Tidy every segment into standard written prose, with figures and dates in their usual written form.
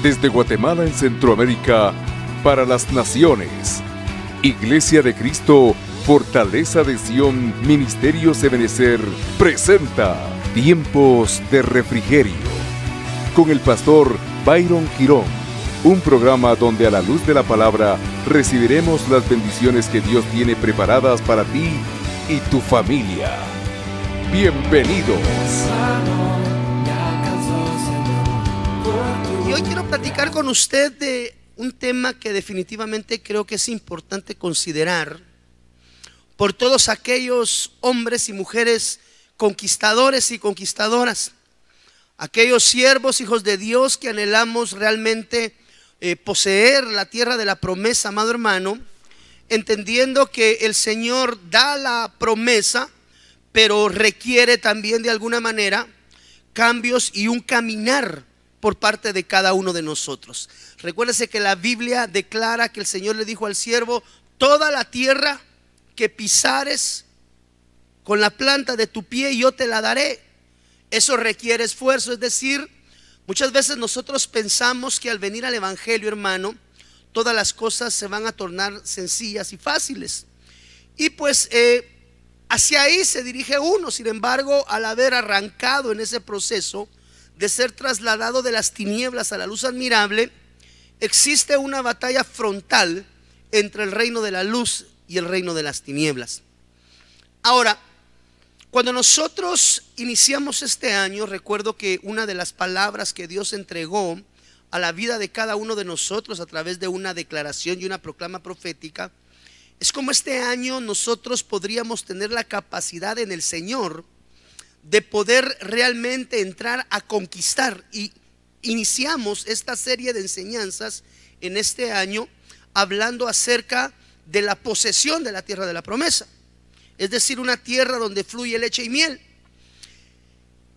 Desde Guatemala en Centroamérica, para las naciones. Iglesia de Cristo, Fortaleza de Sion, Ministerios Ebenecer, presenta Tiempos de Refrigerio, con el pastor Byron Girón. Un programa donde a la luz de la palabra recibiremos las bendiciones que Dios tiene preparadas para ti y tu familia. Bienvenidos. Y hoy quiero platicar con usted de un tema que definitivamente creo que es importante considerar por todos aquellos hombres y mujeres conquistadores y conquistadoras, aquellos siervos, hijos de Dios que anhelamos realmente poseer la tierra de la promesa, amado hermano, entendiendo que el Señor da la promesa, pero requiere también de alguna manera cambios y un caminar por parte de cada uno de nosotros. Recuérdese que la Biblia declara que el Señor le dijo al siervo: toda la tierra que pisares con la planta de tu pie yo te la daré. Eso requiere esfuerzo, es decir, muchas veces nosotros pensamos que al venir al evangelio, hermano, todas las cosas se van a tornar sencillas y fáciles. Y pues hacia ahí se dirige uno. Sin embargo, al haber arrancado en ese proceso de ser trasladado de las tinieblas a la luz admirable, existe una batalla frontal entre el reino de la luz y el reino de las tinieblas. Ahora, cuando nosotros iniciamos este año, recuerdo que una de las palabras que Dios entregó a la vida de cada uno de nosotros a través de una declaración y una proclama profética es como este año nosotros podríamos tener la capacidad en el Señor de poder realmente entrar a conquistar. Y iniciamos esta serie de enseñanzas en este año hablando acerca de la posesión de la tierra de la promesa, es decir, una tierra donde fluye leche y miel.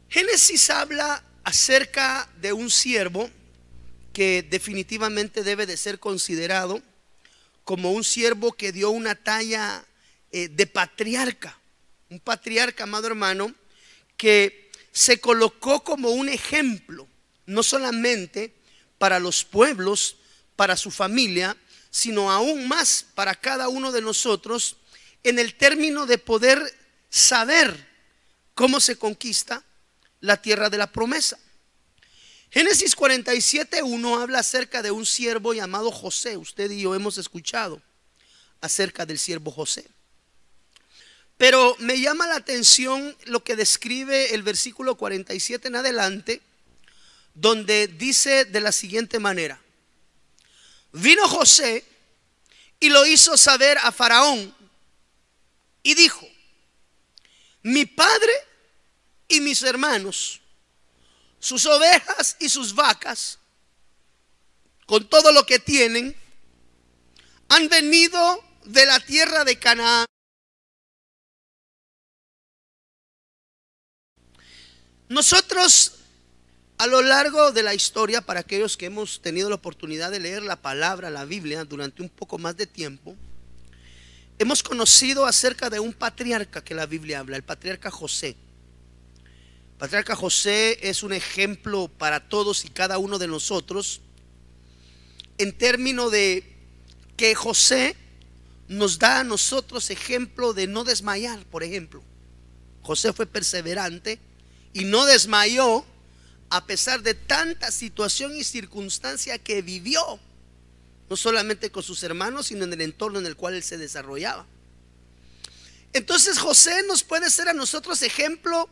Génesis habla acerca de un siervo que definitivamente debe de ser considerado como un siervo que dio una talla de patriarca, un patriarca, amado hermano, que se colocó como un ejemplo, no solamente para los pueblos, para su familia, sino aún más para cada uno de nosotros, en el término de poder saber cómo se conquista la tierra de la promesa. Génesis 47:1 habla acerca de un siervo llamado José. Usted y yo hemos escuchado acerca del siervo José, pero me llama la atención lo que describe el versículo 47 en adelante, donde dice de la siguiente manera: vino José y lo hizo saber a Faraón y dijo: mi padre y mis hermanos, sus ovejas y sus vacas, con todo lo que tienen, han venido de la tierra de Canaán. Nosotros, a lo largo de la historia, para aquellos que hemos tenido la oportunidad de leer la palabra, la Biblia, durante un poco más de tiempo, hemos conocido acerca de un patriarca que la Biblia habla, el patriarca José. El patriarca José es un ejemplo para todos y cada uno de nosotros, en términos de que José nos da a nosotros ejemplo de no desmayar. Por ejemplo, José fue perseverante y no desmayó a pesar de tanta situación y circunstancia que vivió, no solamente con sus hermanos, sino en el entorno en el cual él se desarrollaba. Entonces José nos puede ser a nosotros ejemplo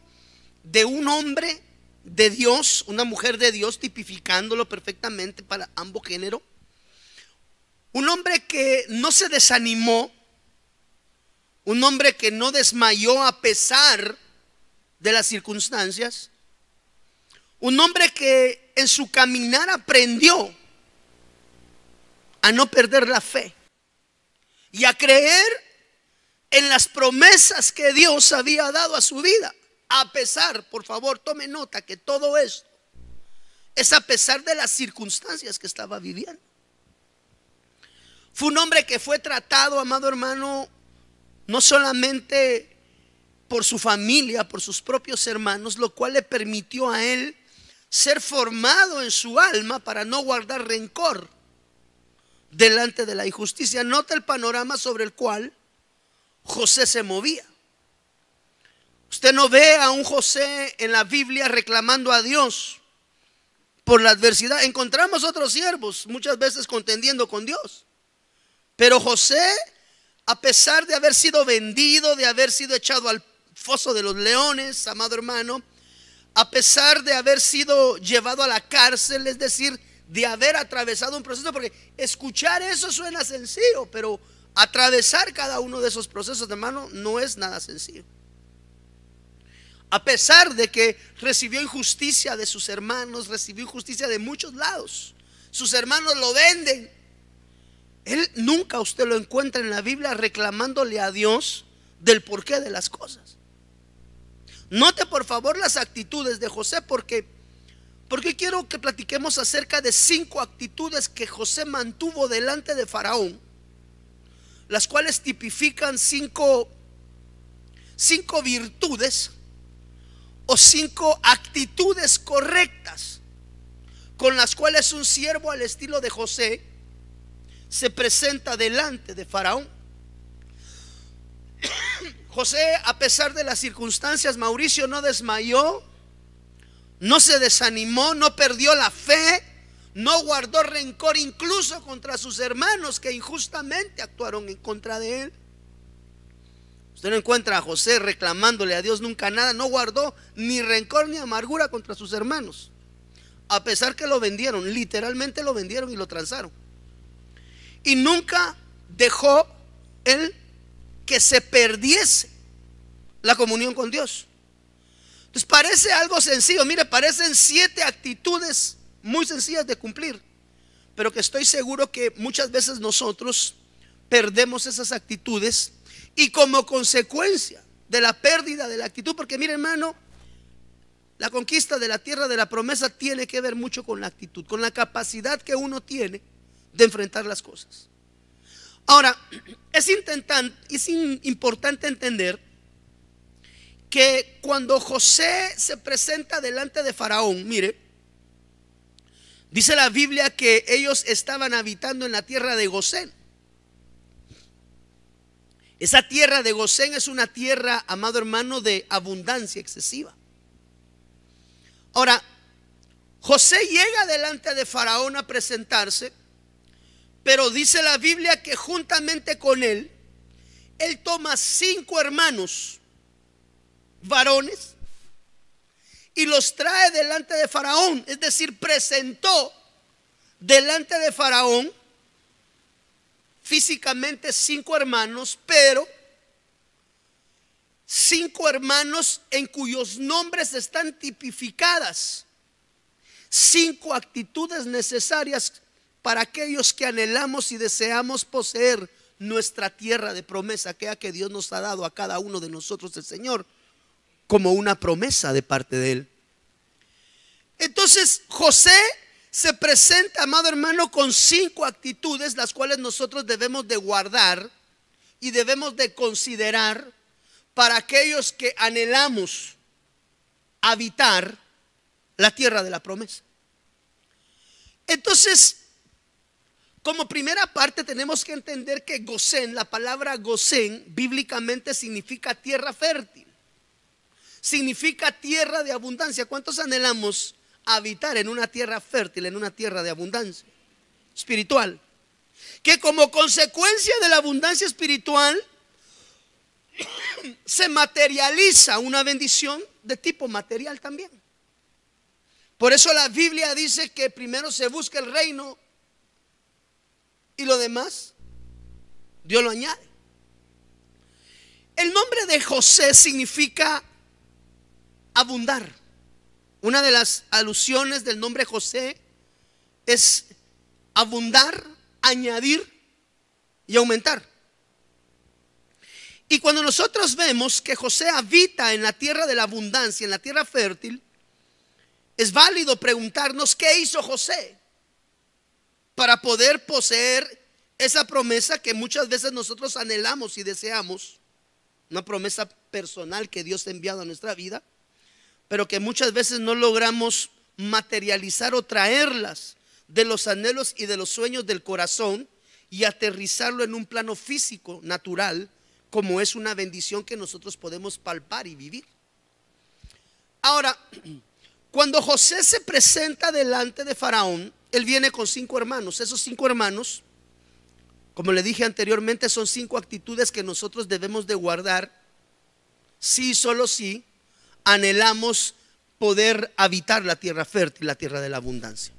de un hombre de Dios, una mujer de Dios, tipificándolo perfectamente para ambos géneros. Un hombre que no se desanimó, un hombre que no desmayó a pesar de las circunstancias, un hombre que en su caminar aprendió a no perder la fe y a creer en las promesas que Dios había dado a su vida, a pesar, por favor tome nota que todo esto es a pesar de las circunstancias que estaba viviendo. Fue un hombre que fue tratado, amado hermano, no solamente por su familia, por sus propios hermanos, lo cual le permitió a él ser formado en su alma para no guardar rencor delante de la injusticia. Nota el panorama sobre el cual José se movía. Usted no ve a un José en la Biblia reclamando a Dios por la adversidad. Encontramos otros siervos muchas veces contendiendo con Dios, pero José, a pesar de haber sido vendido, de haber sido echado al foso de los leones, amado hermano, a pesar de haber sido llevado a la cárcel, es decir, de haber atravesado un proceso, porque escuchar eso suena sencillo, pero atravesar cada uno de esos procesos, hermano, no es nada sencillo. A pesar de que recibió injusticia de sus hermanos, recibió injusticia de muchos lados, sus hermanos lo venden, él nunca usted lo encuentra en la Biblia reclamándole a Dios del porqué de las cosas. Note por favor las actitudes de José, porque quiero que platiquemos acerca de 5 actitudes que José mantuvo delante de Faraón, las cuales tipifican 5 virtudes o 5 actitudes correctas con las cuales un siervo al estilo de José se presenta delante de Faraón. José, a pesar de las circunstancias, Mauricio, no desmayó, no se desanimó, no perdió la fe, no guardó rencor incluso contra sus hermanos que injustamente actuaron en contra de él. Usted no encuentra a José reclamándole a Dios nunca nada. No guardó ni rencor ni amargura contra sus hermanos, a pesar que lo vendieron, literalmente lo vendieron y lo transaron. Y nunca dejó él que se perdiese la comunión con Dios. Entonces parece algo sencillo, mire, parecen 7 actitudes muy sencillas de cumplir, pero que estoy seguro que muchas veces nosotros perdemos esas actitudes, y como consecuencia de la pérdida de la actitud, porque mire hermano, la conquista de la tierra de la promesa tiene que ver mucho con la actitud, con la capacidad que uno tiene de enfrentar las cosas. Ahora, es importante entender que cuando José se presenta delante de Faraón, mire, dice la Biblia que ellos estaban habitando en la tierra de Gosén. Esa tierra de Gosén es una tierra, amado hermano, de abundancia excesiva. Ahora, José llega delante de Faraón a presentarse, pero dice la Biblia que juntamente con él toma 5 hermanos varones y los trae delante de Faraón. Es decir, presentó delante de Faraón físicamente 5 hermanos, pero 5 hermanos en cuyos nombres están tipificadas 5 actitudes necesarias para aquellos que anhelamos y deseamos poseer nuestra tierra de promesa, aquella que Dios nos ha dado a cada uno de nosotros, el Señor, como una promesa de parte de Él. Entonces José se presenta, amado hermano, con 5 actitudes, las cuales nosotros debemos de guardar y debemos de considerar para aquellos que anhelamos habitar la tierra de la promesa. Entonces, como primera parte tenemos que entender que Gosén, la palabra Gosén bíblicamente significa tierra fértil, significa tierra de abundancia. ¿Cuántos anhelamos habitar en una tierra fértil, en una tierra de abundancia espiritual? Que como consecuencia de la abundancia espiritual se materializa una bendición de tipo material también. Por eso la Biblia dice que primero se busca el reino y lo demás Dios lo añade. El nombre de José significa abundar. Una de las alusiones del nombre José es abundar, añadir y aumentar. Y cuando nosotros vemos que José habita en la tierra de la abundancia, en la tierra fértil, es válido preguntarnos qué hizo José para poder poseer esa promesa que muchas veces nosotros anhelamos y deseamos, una promesa personal que Dios ha enviado a nuestra vida, pero que muchas veces no logramos materializar o traerlas de los anhelos y de los sueños del corazón y aterrizarlo en un plano físico, natural, como es una bendición que nosotros podemos palpar y vivir. Ahora, cuando José se presenta delante de Faraón, él viene con 5 hermanos. Esos 5 hermanos, como le dije anteriormente, son 5 actitudes que nosotros debemos de guardar si, solo si anhelamos poder habitar la tierra fértil, la tierra de la abundancia.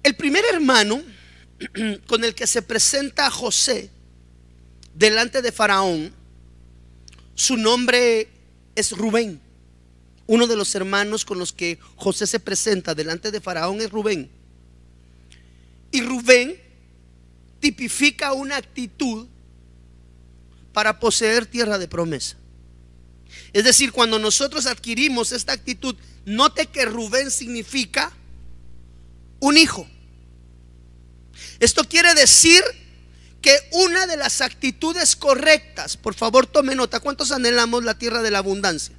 El primer hermano con el que se presenta José delante de Faraón, su nombre es Rubén. Uno de los hermanos con los que José se presenta delante de Faraón es Rubén. Y Rubén tipifica una actitud para poseer tierra de promesa. Es decir, cuando nosotros adquirimos esta actitud, note que Rubén significa un hijo. Esto quiere decir que una de las actitudes correctas, por favor tome nota, ¿cuántos anhelamos la tierra de la abundancia?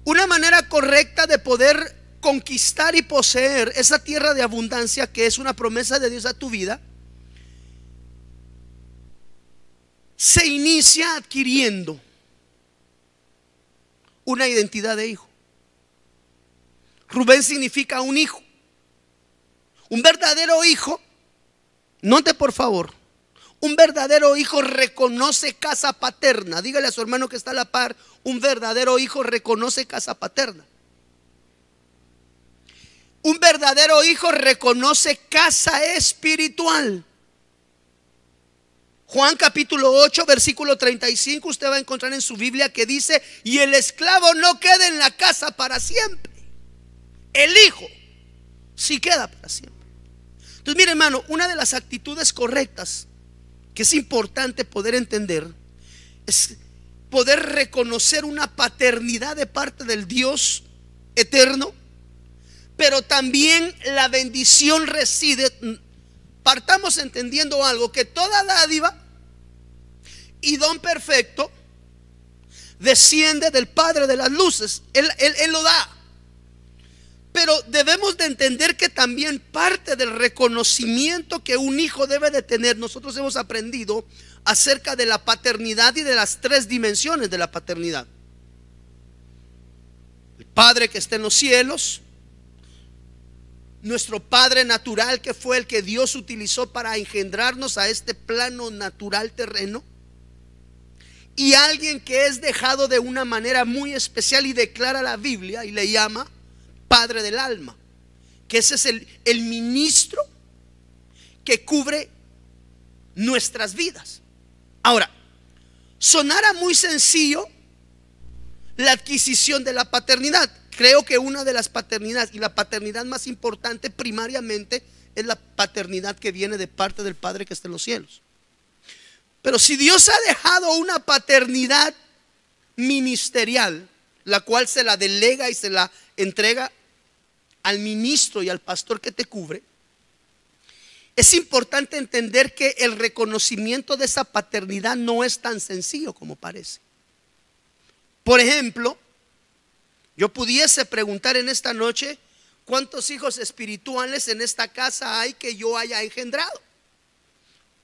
Una manera correcta de poder conquistar y poseer esa tierra de abundancia, que es una promesa de Dios a tu vida, se inicia adquiriendo una identidad de hijo. Rubén significa un hijo. Un verdadero hijo, note por favor, un verdadero hijo reconoce casa paterna. Dígale a su hermano que está a la par, un verdadero hijo reconoce casa paterna. Un verdadero hijo reconoce casa espiritual. Juan capítulo 8 versículo 35, usted va a encontrar en su Biblia que dice: y el esclavo no queda en la casa para siempre, el hijo sí queda para siempre. Entonces mire hermano, una de las actitudes correctas que es importante poder entender es poder reconocer una paternidad de parte del Dios eterno, pero también la bendición reside. Partamos entendiendo algo, que toda dádiva y don perfecto desciende del Padre de las luces. Él lo da. Pero debemos de entender que también parte del reconocimiento que un hijo debe de tener, nosotros hemos aprendido acerca de la paternidad y de las 3 dimensiones de la paternidad: el Padre que está en los cielos, nuestro Padre natural, que fue el que Dios utilizó para engendrarnos a este plano natural terreno, y alguien que es dejado de una manera muy especial y declara la Biblia y le llama Padre del alma, que ese es el ministro que cubre nuestras vidas. Ahora, sonara muy sencillo la adquisición de la paternidad. Creo que una de las paternidades, y la paternidad más importante primariamente, es la paternidad que viene de parte del Padre que está en los cielos. Pero si Dios ha dejado una paternidad ministerial, la cual se la delega y se la entrega al ministro y al pastor que te cubre, es importante entender que el reconocimiento de esa paternidad no es tan sencillo como parece. Por ejemplo, yo pudiese preguntar en esta noche: ¿cuántos hijos espirituales en esta casa hay que yo haya engendrado?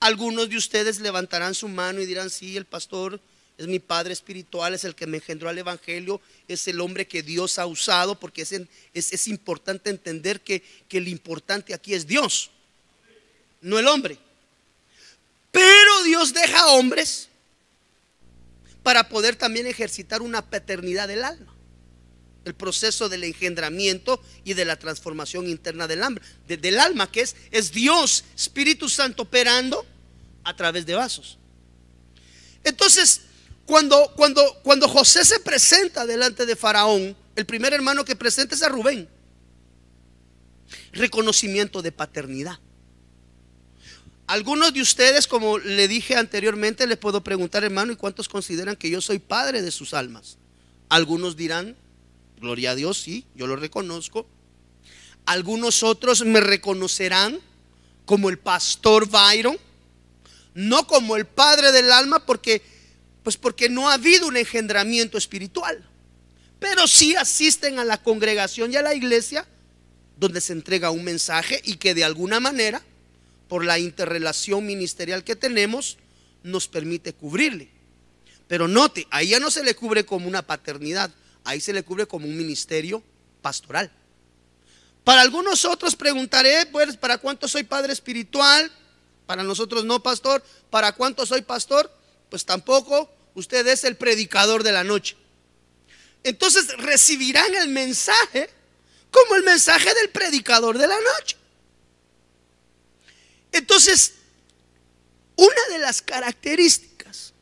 Algunos de ustedes levantarán su mano y dirán: sí, el pastor es mi padre espiritual, es el que me engendró al evangelio, es el hombre que Dios ha usado. Porque es importante entender que lo importante aquí es Dios, no el hombre. Pero Dios deja hombres para poder también ejercitar una paternidad del alma, el proceso del engendramiento y de la transformación interna del alma, que es Dios, Espíritu Santo operando a través de vasos. Entonces, cuando José se presenta delante de Faraón, el primer hermano que presenta es a Rubén. Reconocimiento de paternidad. Algunos de ustedes, como le dije anteriormente, les puedo preguntar: hermano, ¿y cuántos consideran que yo soy padre de sus almas? Algunos dirán: gloria a Dios, sí, yo lo reconozco. Algunos otros me reconocerán como el pastor Byron, no como el padre del alma, porque Pues porque no ha habido un engendramiento espiritual. Pero sí asisten a la congregación y a la iglesia, donde se entrega un mensaje y que de alguna manera, por la interrelación ministerial que tenemos, nos permite cubrirle. Pero note, ahí ya no se le cubre como una paternidad, ahí se le cubre como un ministerio pastoral. Para algunos otros preguntaré, pues, ¿para cuánto soy padre espiritual? Para nosotros no, pastor. ¿Para cuánto soy pastor? Pues tampoco. Usted es el predicador de la noche. Entonces recibirán el mensaje como el mensaje del predicador de la noche. Entonces, una de las características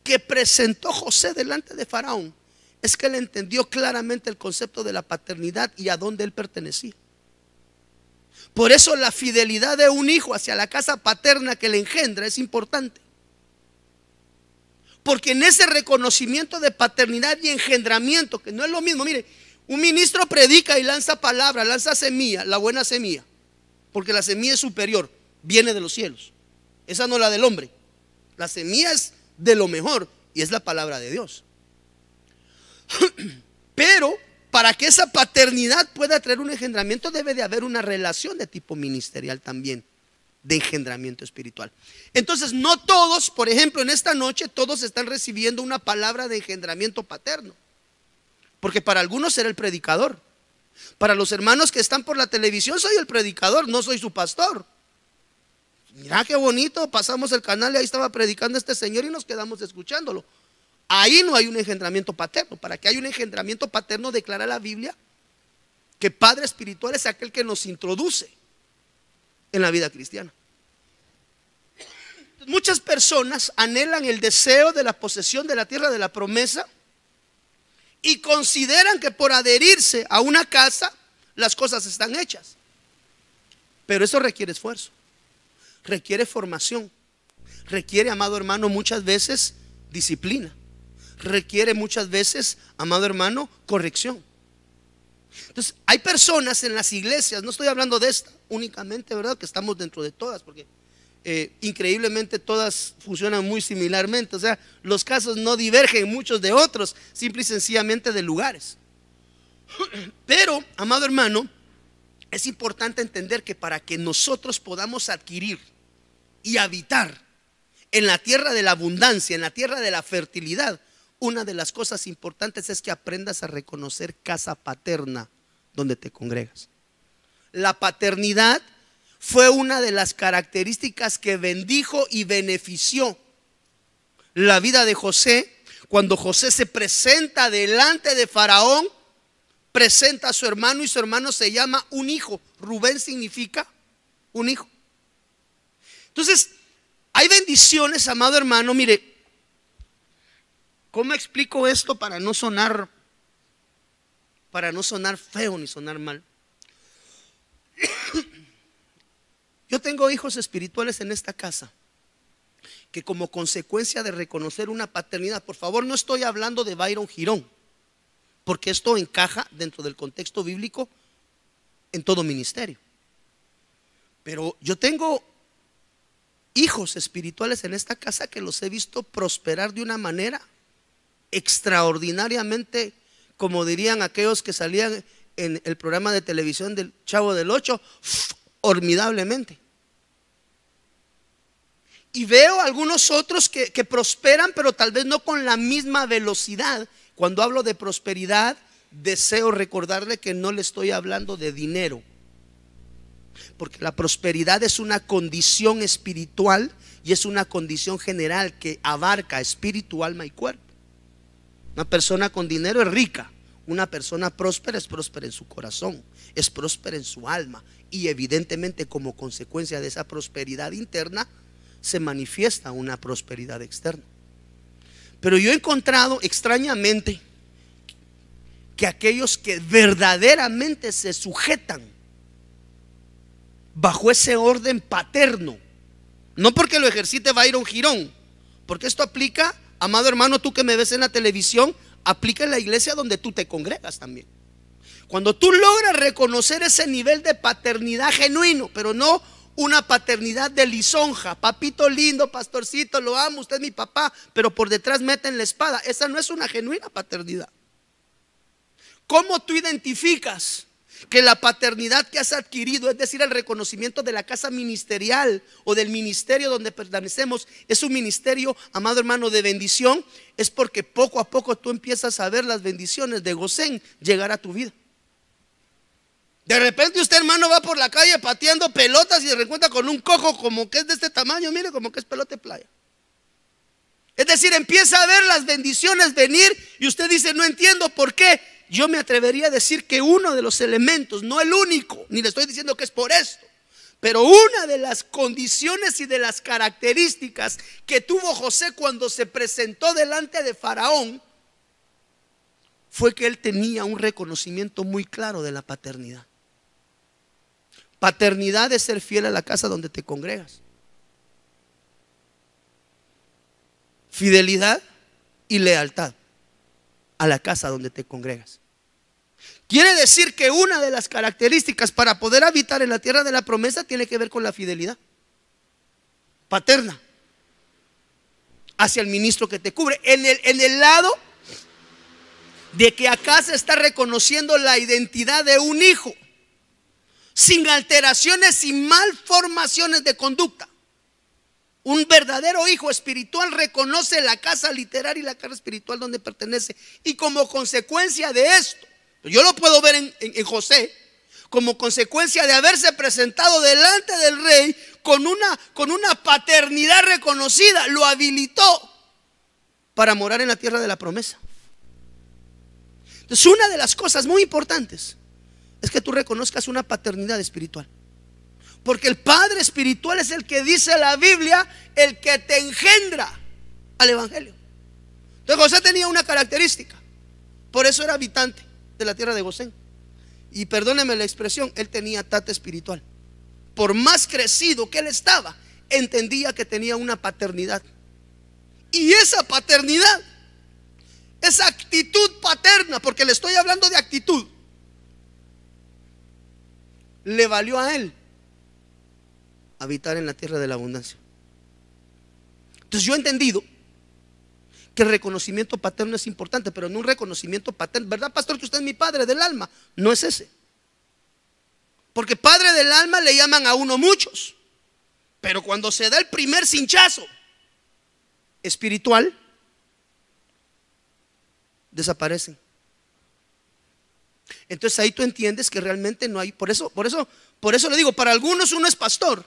que presentó José delante de Faraón es que él entendió claramente el concepto de la paternidad y a dónde él pertenecía. Por eso la fidelidad de un hijo hacia la casa paterna que le engendra es importante. Porque en ese reconocimiento de paternidad y engendramiento, que no es lo mismo, mire, un ministro predica y lanza palabra, lanza semilla, la buena semilla, porque la semilla es superior, viene de los cielos. Esa no es la del hombre. La semilla es de lo mejor y es la palabra de Dios. Pero para que esa paternidad pueda traer un engendramiento, debe de haber una relación de tipo ministerial también, de engendramiento espiritual. Entonces no todos, por ejemplo, en esta noche todos están recibiendo una palabra de engendramiento paterno, porque para algunos será el predicador. Para los hermanos que están por la televisión, soy el predicador, no soy su pastor. Mira qué bonito, pasamos el canal y ahí estaba predicando este señor y nos quedamos escuchándolo. Ahí no hay un engendramiento paterno. Para que haya un engendramiento paterno, declara la Biblia que padre espiritual es aquel que nos introduce en la vida cristiana. Muchas personas anhelan el deseo de la posesión de la tierra de la promesa y consideran que por adherirse a una casa las cosas están hechas. Pero eso requiere esfuerzo, requiere formación, requiere, amado hermano, muchas veces disciplina, requiere muchas veces, amado hermano, corrección. Entonces hay personas en las iglesias, no estoy hablando de esta únicamente, ¿verdad? Que estamos dentro de todas, porque increíblemente todas funcionan muy similarmente. O sea, los casos no divergen muchos de otros, simple y sencillamente de lugares. Pero, amado hermano, es importante entender que para que nosotros podamos adquirir y habitar en la tierra de la abundancia, en la tierra de la fertilidad, una de las cosas importantes es que aprendas a reconocer casa paterna donde te congregas. La paternidad fue una de las características que bendijo y benefició la vida de José. Cuando José se presenta delante de Faraón, presenta a su hermano y su hermano se llama un hijo. Rubén significa un hijo. Entonces, hay bendiciones, amado hermano. Mire, ¿cómo explico esto para no sonar feo ni sonar mal? Yo tengo hijos espirituales en esta casa que, como consecuencia de reconocer una paternidad, por favor, no estoy hablando de Byron Girón, porque esto encaja dentro del contexto bíblico en todo ministerio. Pero yo tengo hijos espirituales en esta casa que los he visto prosperar de una manera extraordinariamente, como dirían aquellos que salían en el programa de televisión del Chavo del Ocho, formidablemente. Y veo algunos otros que prosperan, pero tal vez no con la misma velocidad. Cuando hablo de prosperidad, deseo recordarle que no le estoy hablando de dinero, porque la prosperidad es una condición espiritual y es una condición general que abarca espíritu, alma y cuerpo. Una persona con dinero es rica. Una persona próspera es próspera en su corazón, es próspera en su alma, y evidentemente como consecuencia de esa prosperidad interna se manifiesta una prosperidad externa. Pero yo he encontrado extrañamente que aquellos que verdaderamente se sujetan bajo ese orden paterno, no porque lo ejercite Byron Girón, porque esto aplica, amado hermano, tú que me ves en la televisión, aplica en la iglesia donde tú te congregas también. Cuando tú logras reconocer ese nivel de paternidad genuino, pero no una paternidad de lisonja. Papito lindo, pastorcito, lo amo, usted es mi papá, pero por detrás meten la espada. Esa no es una genuina paternidad. ¿Cómo tú identificas que la paternidad que has adquirido, es decir, el reconocimiento de la casa ministerial o del ministerio donde pertenecemos, es un ministerio, amado hermano, de bendición? Es porque poco a poco tú empiezas a ver las bendiciones de Gosén llegar a tu vida. De repente usted, hermano, va por la calle pateando pelotas y se reencuentra con un cojo como que es de este tamaño, mire, como que es pelota de playa. Es decir, empieza a ver las bendiciones venir y usted dice, no entiendo por qué. Yo me atrevería a decir que uno de los elementos, no el único, ni le estoy diciendo que es por esto, pero una de las condiciones y de las características que tuvo José cuando se presentó delante de Faraón fue que él tenía un reconocimiento muy claro de la paternidad. Paternidad es ser fiel a la casa donde te congregas. Fidelidad y lealtad a la casa donde te congregas. Quiere decir que una de las características para poder habitar en la tierra de la promesa tiene que ver con la fidelidad paterna hacia el ministro que te cubre. En el lado de que acá se está reconociendo la identidad de un hijo, sin alteraciones y malformaciones de conducta. Un verdadero hijo espiritual reconoce la casa literal y la casa espiritual donde pertenece. Y como consecuencia de esto, yo lo puedo ver en José, como consecuencia de haberse presentado delante del rey con una paternidad reconocida, lo habilitó para morar en la tierra de la promesa. Entonces, una de las cosas muy importantes es que tú reconozcas una paternidad espiritual. Porque el padre espiritual es el que dice la Biblia, el que te engendra al evangelio. Entonces José tenía una característica, por eso era habitante de la tierra de Gosén. Y perdóneme la expresión, él tenía tata espiritual. Por más crecido que él estaba, entendía que tenía una paternidad. Y esa paternidad, esa actitud paterna, porque le estoy hablando de actitud, le valió a él habitar en la tierra de la abundancia. Entonces yo he entendido que el reconocimiento paterno es importante, pero no un reconocimiento paterno. ¿Verdad, pastor, que usted es mi padre del alma? No es ese. Porque padre del alma le llaman a uno muchos, pero cuando se da el primer cinchazo espiritual, desaparecen. Entonces ahí tú entiendes que realmente no hay. Por eso le digo, para algunos uno es pastor,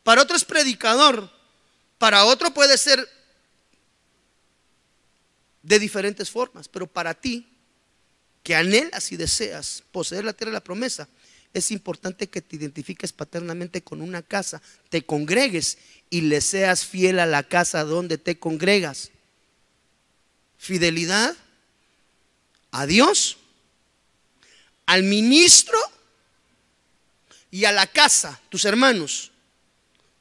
para otro es predicador, para otro puede ser de diferentes formas, pero para ti, que anhelas y deseas poseer la tierra de la promesa, es importante que te identifiques paternamente con una casa, te congregues y le seas fiel a la casa donde te congregas. Fidelidad a Dios, al ministro y a la casa, tus hermanos,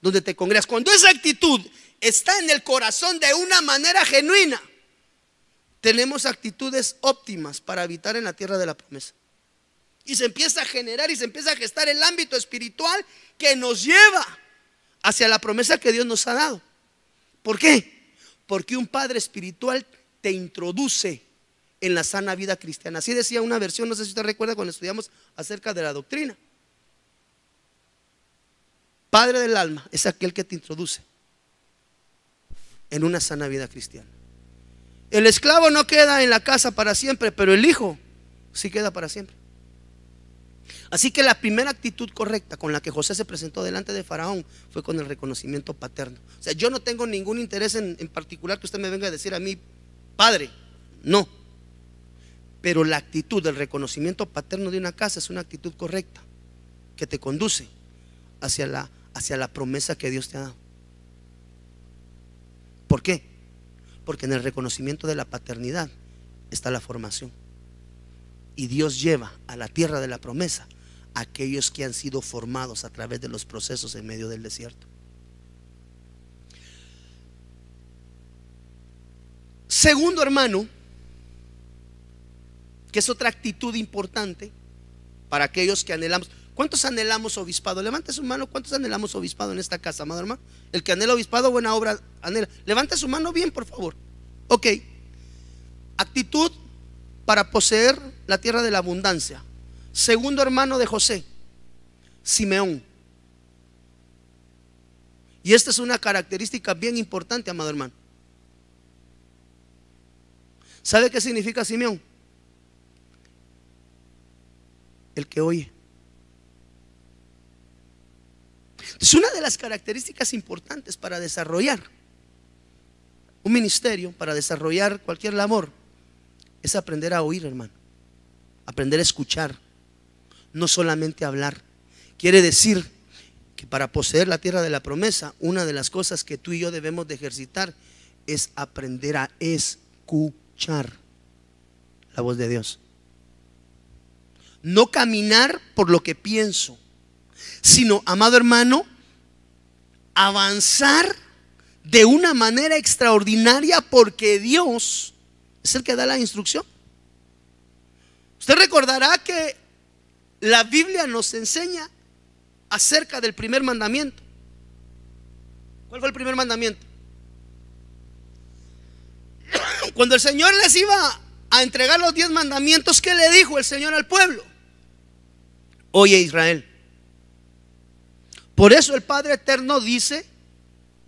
donde te congregas. Cuando esa actitud está en el corazón de una manera genuina, tenemos actitudes óptimas para habitar en la tierra de la promesa. Y se empieza a generar y se empieza a gestar el ámbito espiritual que nos lleva hacia la promesa que Dios nos ha dado. ¿Por qué? Porque un padre espiritual te introduce en la sana vida cristiana. Así decía una versión, no sé si usted recuerda cuando estudiamos acerca de la doctrina. Padre del alma es aquel que te introduce en una sana vida cristiana. El esclavo no queda en la casa para siempre, pero el hijo sí queda para siempre. Así que la primera actitud correcta con la que José se presentó delante de Faraón fue con el reconocimiento paterno. O sea, yo no tengo ningún interés en particular que usted me venga a decir a mí, padre, no. Pero la actitud del reconocimiento paterno de una casa es una actitud correcta que te conduce hacia la promesa que Dios te ha dado. ¿Por qué? Porque en el reconocimiento de la paternidad está la formación. Y Dios lleva a la tierra de la promesa a aquellos que han sido formados a través de los procesos en medio del desierto. Segundo, hermano, que es otra actitud importante para aquellos que anhelamos. ¿Cuántos anhelamos obispado? Levante su mano. ¿Cuántos anhelamos obispado en esta casa, amado hermano? El que anhela obispado, buena obra anhela. Levante su mano bien, por favor. Ok. Actitud para poseer la tierra de la abundancia. Segundo hermano de José, Simeón. Y esta es una característica bien importante, amado hermano. ¿Sabe qué significa Simeón? El que oye. Es una de las características importantes para desarrollar un ministerio, para desarrollar cualquier labor, es aprender a oír, hermano. Aprender a escuchar, no solamente hablar. Quiere decir que para poseer la tierra de la promesa, una de las cosas que tú y yo debemos de ejercitar es aprender a escuchar la voz de Dios. No caminar por lo que pienso, sino, amado hermano, avanzar de una manera extraordinaria, porque Dios es el que da la instrucción. Usted recordará que la Biblia nos enseña acerca del primer mandamiento. ¿Cuál fue el primer mandamiento? Cuando el Señor les iba a entregar los 10 mandamientos, ¿qué le dijo el Señor al pueblo? Oye, Israel. Por eso el Padre Eterno dice: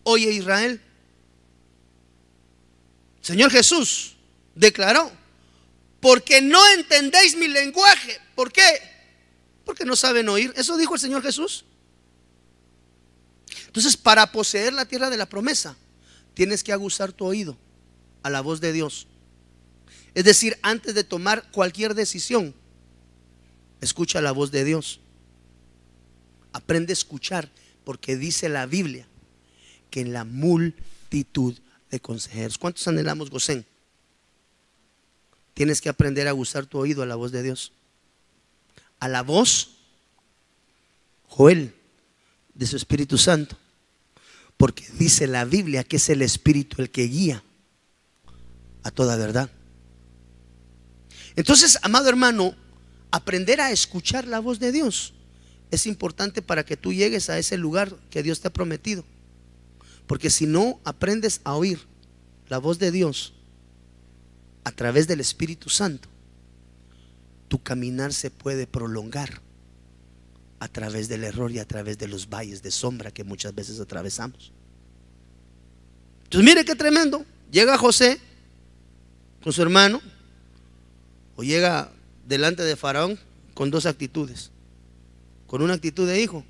oye, Israel. Señor Jesús declaró: porque no entendéis mi lenguaje. ¿Por qué? Porque no saben oír. Eso dijo el Señor Jesús. Entonces, para poseer la tierra de la promesa, tienes que aguzar tu oído a la voz de Dios. Es decir, antes de tomar cualquier decisión, escucha la voz de Dios. Aprende a escuchar, porque dice la Biblia que en la multitud de consejeros. ¿Cuántos anhelamos Gosén? Tienes que aprender a aguzar tu oído a la voz de Dios. A la voz, Joel, de su Espíritu Santo. Porque dice la Biblia que es el Espíritu el que guía a toda verdad. Entonces, amado hermano, aprender a escuchar la voz de Dios es importante para que tú llegues a ese lugar que Dios te ha prometido. Porque si no aprendes a oír la voz de Dios a través del Espíritu Santo, tu caminar se puede prolongar a través del error y a través de los valles de sombra que muchas veces atravesamos. Entonces mire qué tremendo. Llega José con su hermano, o llega delante de Faraón con dos actitudes: con una actitud de hijo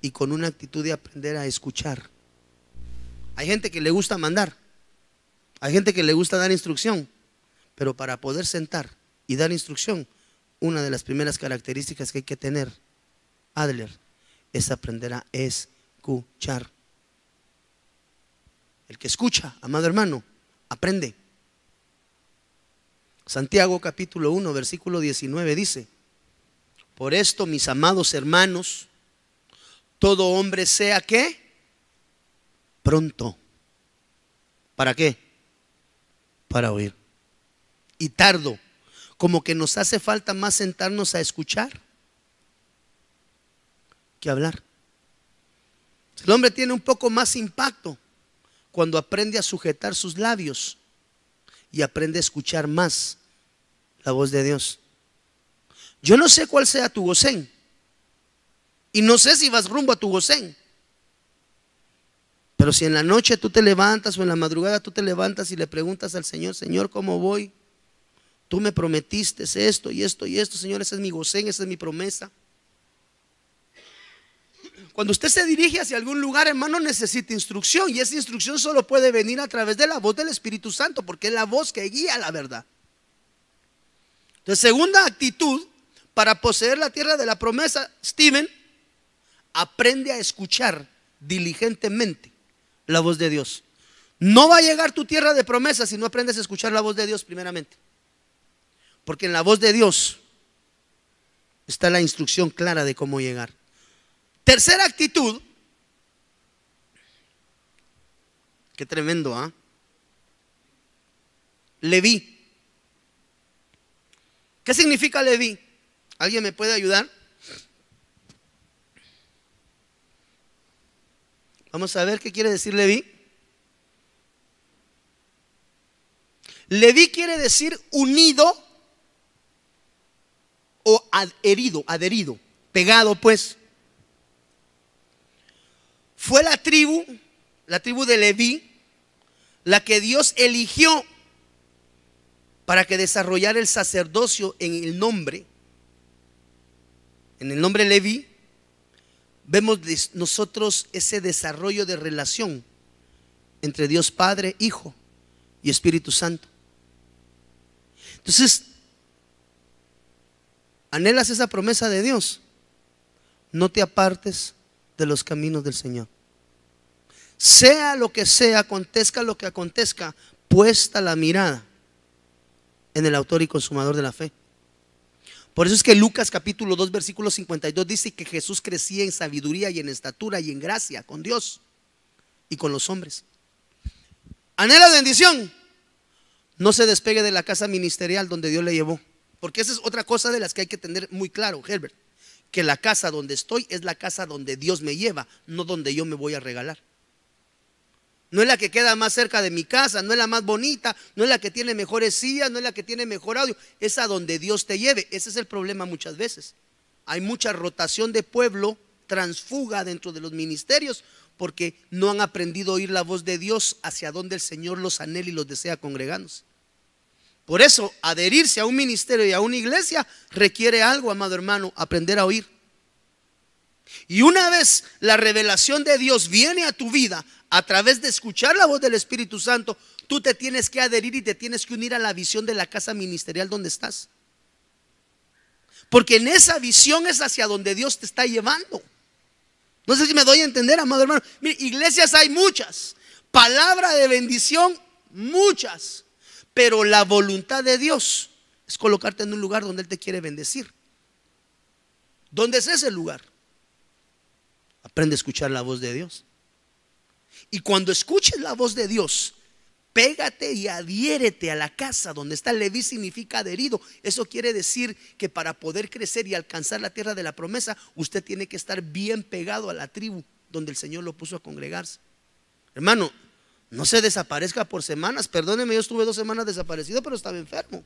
y con una actitud de aprender a escuchar. Hay gente que le gusta mandar, hay gente que le gusta dar instrucción, pero para poder sentar y dar instrucción, una de las primeras características que hay que tener, Adler, es aprender a escuchar. El que escucha, amado hermano, aprende. Santiago capítulo 1 versículo 19 dice: por esto, mis amados hermanos, todo hombre sea ¿qué? Pronto. ¿Para qué? Para oír. Y tardo, como que nos hace falta más sentarnos a escuchar que hablar. El hombre tiene un poco más impacto cuando aprende a sujetar sus labios y aprende a escuchar más la voz de Dios. Yo no sé cuál sea tu Gosén, y no sé si vas rumbo a tu Gosén, pero si en la noche tú te levantas, o en la madrugada tú te levantas y le preguntas al Señor: Señor, ¿cómo voy? Tú me prometiste esto y esto y esto, Señor, ese es mi Gosén, esa es mi promesa. Cuando usted se dirige hacia algún lugar, hermano, necesita instrucción, y esa instrucción solo puede venir a través de la voz del Espíritu Santo, porque es la voz que guía la verdad. Entonces, segunda actitud para poseer la tierra de la promesa, Steven: aprende a escuchar diligentemente la voz de Dios. No va a llegar tu tierra de promesa si no aprendes a escuchar la voz de Dios primeramente, porque en la voz de Dios está la instrucción clara de cómo llegar. Tercera actitud, qué tremendo, ¿ah? Leví. ¿Qué significa Leví? ¿Alguien me puede ayudar? Vamos a ver qué quiere decir Leví. Leví quiere decir unido o adherido, pegado pues. Fue la tribu de Leví, la que Dios eligió para que desarrollara el sacerdocio en el nombre Leví. Vemos nosotros ese desarrollo de relación entre Dios Padre, Hijo y Espíritu Santo. Entonces, ¿anhelas esa promesa de Dios? No te apartes de los caminos del Señor. Sea lo que sea, acontezca lo que acontezca, puesta la mirada en el autor y consumador de la fe. Por eso es que Lucas capítulo 2 versículo 52 dice que Jesús crecía en sabiduría y en estatura y en gracia con Dios y con los hombres. ¿Anhela bendición? No se despegue de la casa ministerial donde Dios le llevó, porque esa es otra cosa de las que hay que tener muy claro, Herbert, que la casa donde estoy es la casa donde Dios me lleva, no donde yo me voy a regalar. No es la que queda más cerca de mi casa, no es la más bonita, no es la que tiene mejores sillas, no es la que tiene mejor audio, es a donde Dios te lleve. Ese es el problema muchas veces. Hay mucha rotación de pueblo, transfuga dentro de los ministerios, porque no han aprendido a oír la voz de Dios hacia donde el Señor los anhela y los desea congregándose. Por eso, adherirse a un ministerio y a una iglesia requiere algo, amado hermano, aprender a oír. Y una vez la revelación de Dios viene a tu vida a través de escuchar la voz del Espíritu Santo, tú te tienes que adherir y te tienes que unir a la visión de la casa ministerial donde estás. Porque en esa visión es hacia donde Dios te está llevando. No sé si me doy a entender, amado hermano. Mire, iglesias hay muchas, palabra de bendición muchas, pero la voluntad de Dios es colocarte en un lugar donde Él te quiere bendecir. ¿Dónde es ese lugar? Aprende a escuchar la voz de Dios. Y cuando escuches la voz de Dios, pégate y adhiérete a la casa donde está. Leví significa adherido. Eso quiere decir que para poder crecer y alcanzar la tierra de la promesa, usted tiene que estar bien pegado a la tribu donde el Señor lo puso a congregarse. Hermano, no se desaparezca por semanas. Perdóneme, yo estuve 2 semanas desaparecido, pero estaba enfermo.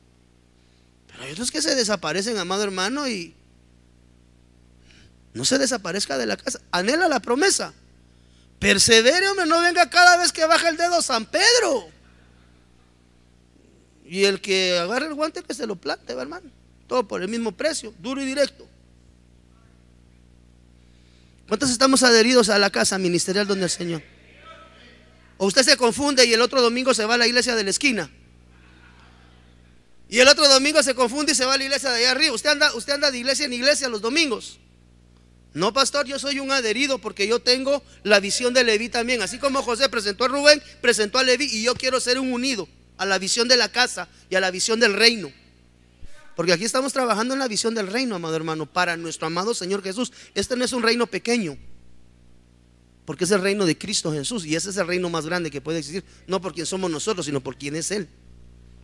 Pero hay otros que se desaparecen, amado hermano, y no se desaparezca de la casa. Anhela la promesa. Persevere, hombre, no venga cada vez que baja el dedo San Pedro. Y el que agarre el guante que se lo plante, hermano. Todo por el mismo precio, duro y directo. ¿Cuántos estamos adheridos a la casa ministerial donde el Señor? O usted se confunde y el otro domingo se va a la iglesia de la esquina. Y el otro domingo se confunde y se va a la iglesia de allá arriba. Usted anda de iglesia en iglesia los domingos. No, pastor, yo soy un adherido porque yo tengo la visión de Leví también. Así como José presentó a Rubén, presentó a Leví, y yo quiero ser un unido a la visión de la casa y a la visión del reino. Porque aquí estamos trabajando en la visión del reino, amado hermano, para nuestro amado Señor Jesús. Este no es un reino pequeño, porque es el reino de Cristo Jesús, y ese es el reino más grande que puede existir. No por quien somos nosotros, sino por quien es Él.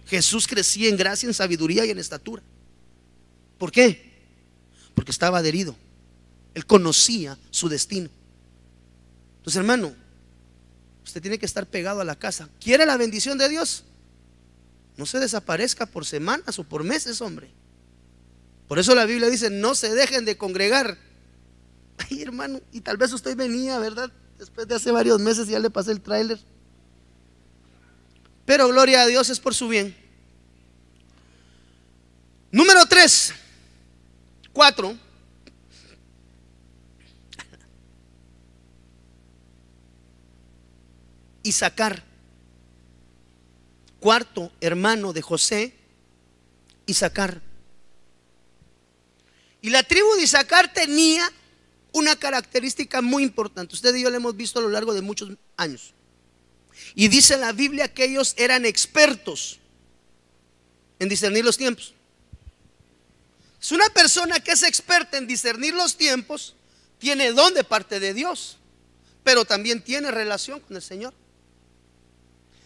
Jesús crecía en gracia, en sabiduría y en estatura. ¿Por qué? Porque estaba adherido. Él conocía su destino. Entonces, hermano, usted tiene que estar pegado a la casa. ¿Quiere la bendición de Dios? No se desaparezca por semanas o por meses, hombre. Por eso la Biblia dice: no se dejen de congregar. Ay, hermano, y tal vez usted venía, ¿verdad? Después de hace varios meses ya le pasé el tráiler. Pero gloria a Dios, es por su bien. Número 4. Isaacar, cuarto hermano de José, Isaacar. Y la tribu de Isaacar tenía una característica muy importante. Usted y yo la hemos visto a lo largo de muchos años. Y dice la Biblia que ellos eran expertos en discernir los tiempos. Es una persona que es experta en discernir los tiempos, tiene don de parte de Dios, pero también tiene relación con el Señor.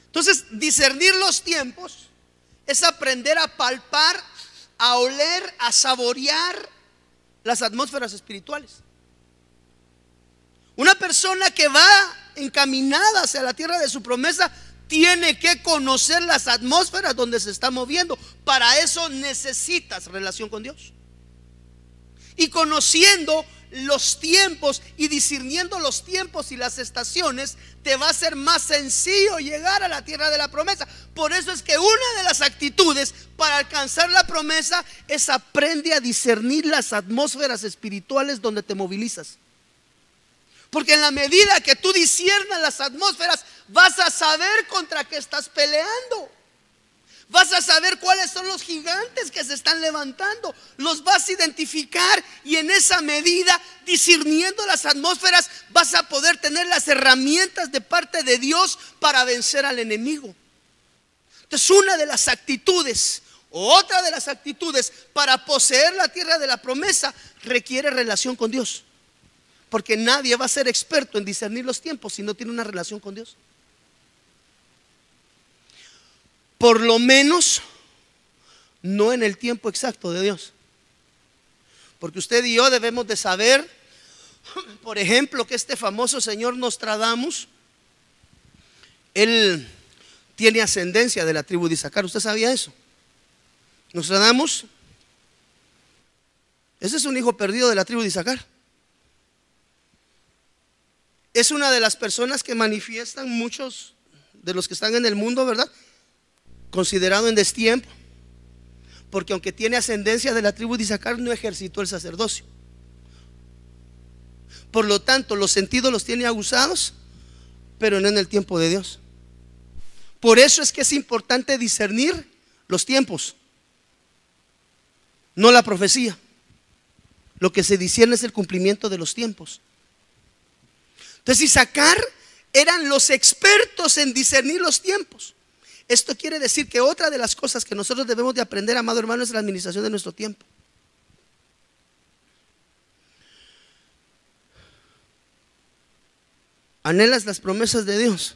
Entonces, discernir los tiempos es aprender a palpar, a oler, a saborear las atmósferas espirituales. Una persona que va encaminada hacia la tierra de su promesa, tiene que conocer las atmósferas donde se está moviendo. Para eso necesitas relación con Dios. Y conociendo los tiempos y discerniendo los tiempos y las estaciones, te va a ser más sencillo llegar a la tierra de la promesa. Por eso es que una de las actitudes para alcanzar la promesa es aprende a discernir las atmósferas espirituales donde te movilizas. Porque en la medida que tú disciernas las atmósferas, vas a saber contra qué estás peleando. Vas a saber cuáles son los gigantes que se están levantando. Los vas a identificar, y en esa medida, discerniendo las atmósferas, vas a poder tener las herramientas de parte de Dios para vencer al enemigo. Entonces, una de las actitudes, o otra de las actitudes para poseer la tierra de la promesa, requiere relación con Dios. Porque nadie va a ser experto en discernir los tiempos si no tiene una relación con Dios. Por lo menos no en el tiempo exacto de Dios. Porque usted y yo debemos de saber, por ejemplo, que este famoso señor Nostradamus, él tiene ascendencia de la tribu de Isaacar. ¿Usted sabía eso? Nostradamus, ese es un hijo perdido de la tribu de Isaacar. Es una de las personas que manifiestan muchos de los que están en el mundo, ¿verdad? Considerado en destiempo, porque aunque tiene ascendencia de la tribu de Isaacar, no ejercitó el sacerdocio. Por lo tanto, los sentidos los tiene aguzados, pero no en el tiempo de Dios. Por eso es que es importante discernir los tiempos, no la profecía. Lo que se discierne es el cumplimiento de los tiempos. Entonces, Isaacar eran los expertos en discernir los tiempos. Esto quiere decir que otra de las cosas que nosotros debemos de aprender, amado hermano, es la administración de nuestro tiempo. ¿Anhelas las promesas de Dios?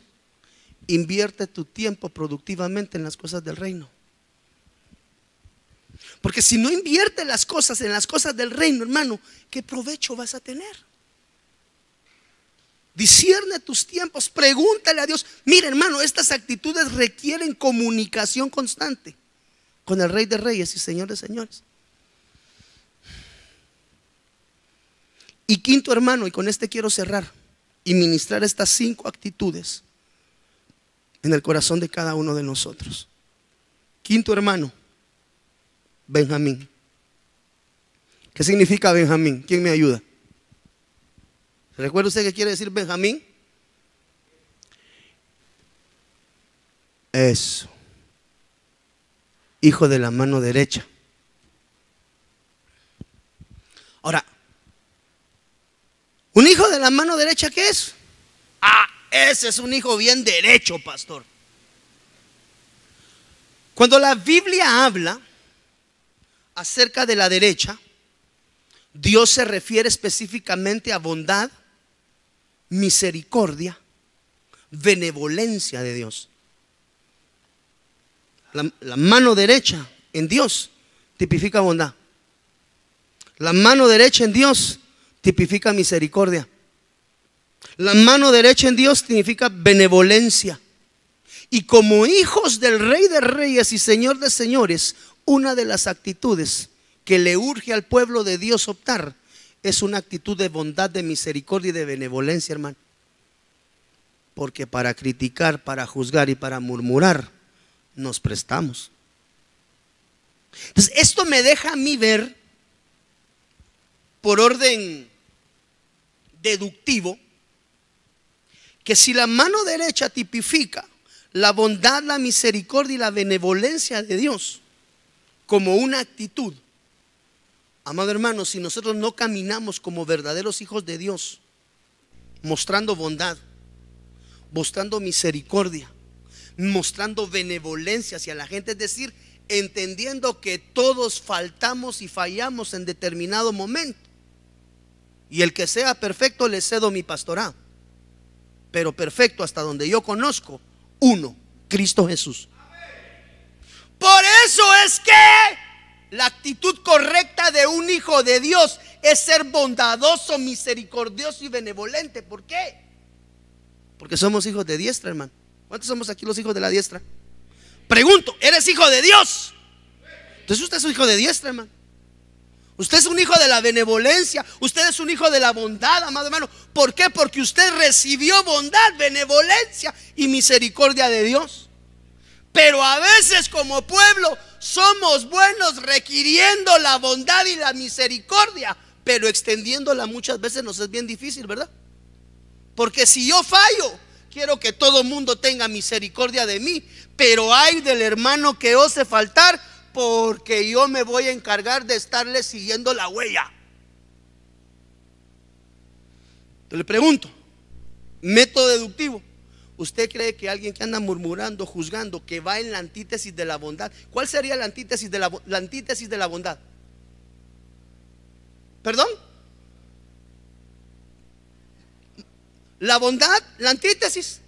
Invierte tu tiempo productivamente en las cosas del reino. Porque si no inviertes las cosas en las cosas del reino, hermano, ¿qué provecho vas a tener? Discierne tus tiempos, pregúntale a Dios. Mira, hermano, estas actitudes requieren comunicación constante con el Rey de Reyes y Señor de Señores. Y quinto, hermano, y con este quiero cerrar y ministrar estas 5 actitudes en el corazón de cada uno de nosotros. Quinto, hermano, Benjamín. ¿Qué significa Benjamín? ¿Quién me ayuda? ¿Recuerda usted qué quiere decir Benjamín? Eso. Hijo de la mano derecha. Ahora, ¿un hijo de la mano derecha qué es? Ah, ese es un hijo bien derecho, pastor. Cuando la Biblia habla acerca de la derecha, Dios se refiere específicamente a bondad, misericordia, benevolencia de Dios. La mano derecha en Dios tipifica bondad. La mano derecha en Dios tipifica misericordia. La mano derecha en Dios significa benevolencia. Y como hijos del Rey de Reyes y Señor de Señores, una de las actitudes que le urge al pueblo de Dios optar es una actitud de bondad, de misericordia y de benevolencia, hermano. Porque para criticar, para juzgar y para murmurar nos prestamos. Entonces, esto me deja a mí ver, por orden deductivo, que si la mano derecha tipifica la bondad, la misericordia y la benevolencia de Dios como una actitud, amado hermano, si nosotros no caminamos como verdaderos hijos de Dios, mostrando bondad, mostrando misericordia, mostrando benevolencia hacia la gente, es decir, entendiendo que todos faltamos y fallamos en determinado momento, y el que sea perfecto le cedo mi pastorado, pero perfecto hasta donde yo conozco, uno, Cristo Jesús. Por eso es que la actitud correcta de un hijo de Dios es ser bondadoso, misericordioso y benevolente. ¿Por qué? Porque somos hijos de diestra, hermano. ¿Cuántos somos aquí los hijos de la diestra? Pregunto, ¿eres hijo de Dios? Entonces usted es un hijo de diestra, hermano. Usted es un hijo de la benevolencia. Usted es un hijo de la bondad, amado hermano. ¿Por qué? Porque usted recibió bondad, benevolencia y misericordia de Dios. Pero a veces como pueblo somos buenos requiriendo la bondad y la misericordia, pero extendiéndola muchas veces nos es bien difícil, ¿verdad? Porque si yo fallo, quiero que todo el mundo tenga misericordia de mí, pero hay del hermano que ose faltar, porque yo me voy a encargar de estarle siguiendo la huella. Te le pregunto, método deductivo. ¿Usted cree que alguien que anda murmurando, juzgando, que va en la antítesis de la bondad? ¿Cuál sería la antítesis de la antítesis de la bondad? ¿Perdón? La bondad, la antítesis.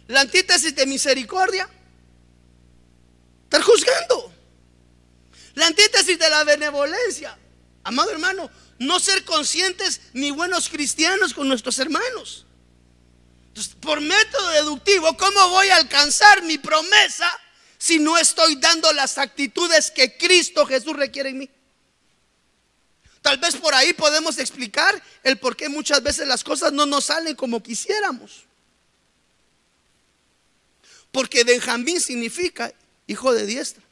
La antítesis de misericordia, estar juzgando. La antítesis de la benevolencia, amado hermano, no ser conscientes ni buenos cristianos con nuestros hermanos. Entonces, por método deductivo, ¿cómo voy a alcanzar mi promesa si no estoy dando las actitudes que Cristo Jesús requiere en mí? Tal vez por ahí podemos explicar el por qué muchas veces las cosas no nos salen como quisiéramos. Porque Benjamín significa hijo de diestra.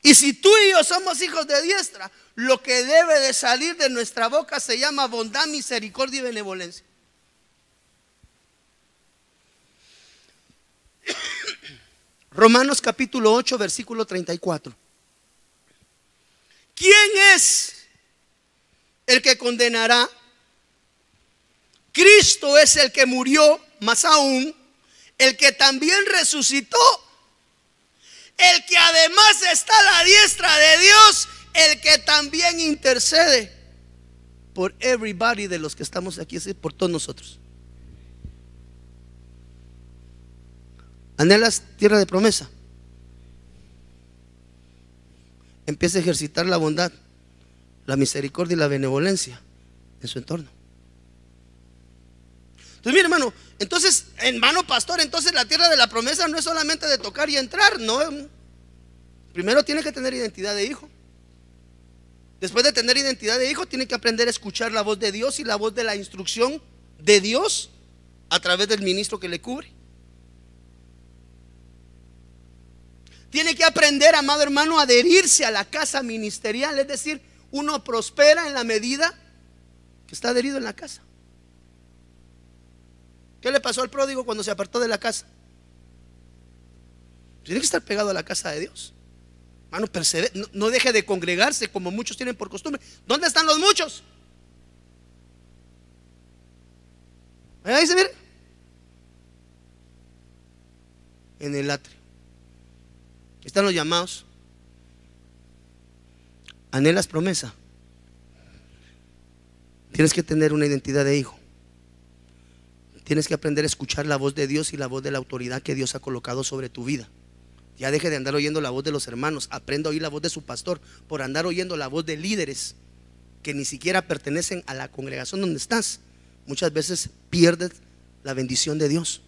Y si tú y yo somos hijos de diestra, lo que debe de salir de nuestra boca se llama bondad, misericordia y benevolencia. Romanos capítulo 8, versículo 34. ¿Quién es el que condenará? Cristo es el que murió, más aún el que también resucitó, el que además está a la diestra de Dios, el que también intercede por everybody de los que estamos aquí, es decir, por todos nosotros. ¿Anhelas tierra de promesa? Empieza a ejercitar la bondad, la misericordia y la benevolencia en su entorno. Entonces, mire, hermano, entonces, hermano pastor, entonces la tierra de la promesa no es solamente de tocar y entrar, no. Primero tiene que tener identidad de hijo. Después de tener identidad de hijo, tiene que aprender a escuchar la voz de Dios y la voz de la instrucción de Dios a través del ministro que le cubre. Tiene que aprender, amado hermano, a adherirse a la casa ministerial. Es decir, uno prospera en la medida que está adherido en la casa. ¿Qué le pasó al pródigo cuando se apartó de la casa? Tiene que estar pegado a la casa de Dios. Hermano, no deje de congregarse como muchos tienen por costumbre. ¿Dónde están los muchos? Ahí se mire. En el atrio. Están los llamados. ¿Anhelas promesa? Tienes que tener una identidad de hijo. Tienes que aprender a escuchar la voz de Dios y la voz de la autoridad que Dios ha colocado sobre tu vida. Ya deje de andar oyendo la voz de los hermanos. Aprenda a oír la voz de su pastor. Por andar oyendo la voz de líderes que ni siquiera pertenecen a la congregación donde estás, muchas veces pierdes la bendición de Dios